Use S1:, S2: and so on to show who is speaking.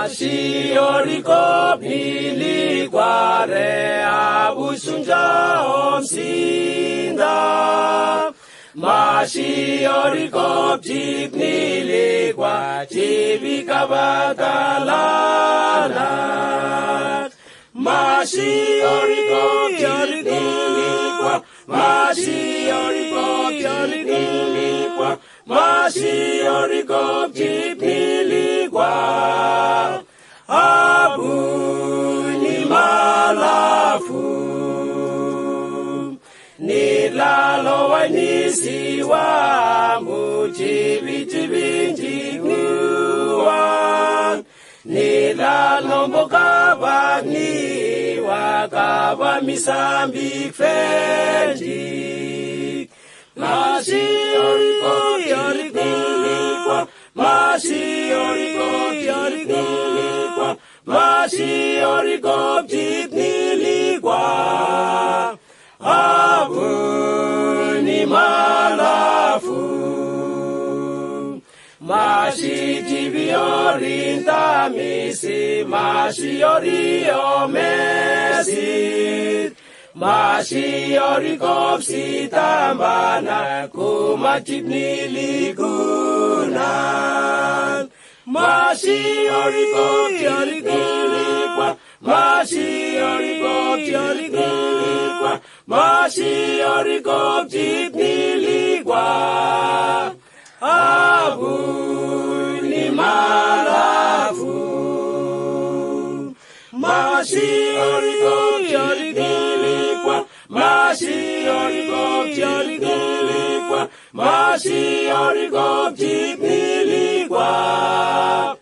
S1: Masiorikop nilikware abusunja omsinda. Masiorikop jip nilikwa jibikabatalana. Masiorikop jip nilikwa. Masiorikop jip nilikwa. Masiorikop jip nilikwa. Abu ni malafu nilalo wanisiwa mujibijibinjikuwa nilalo mbokabagni wakaba misambik fenjik. Masiorikop jip nilikwa. Masiorikop jip nilikwa. Masiorikop jip nilikwa. Abu ni malafu Masijibiorinta misi Masiorio mesit Masiorikop sitambana kumajip nilikunan. Masiorikop jip nilikwa. Masiorikop jip nilikwa. Masiorikop jip nilikwa. Abu ni malafu Masiorikop jip nilikwa. Masiorikop jip nilikwa. Masiorikop jip nilikwa.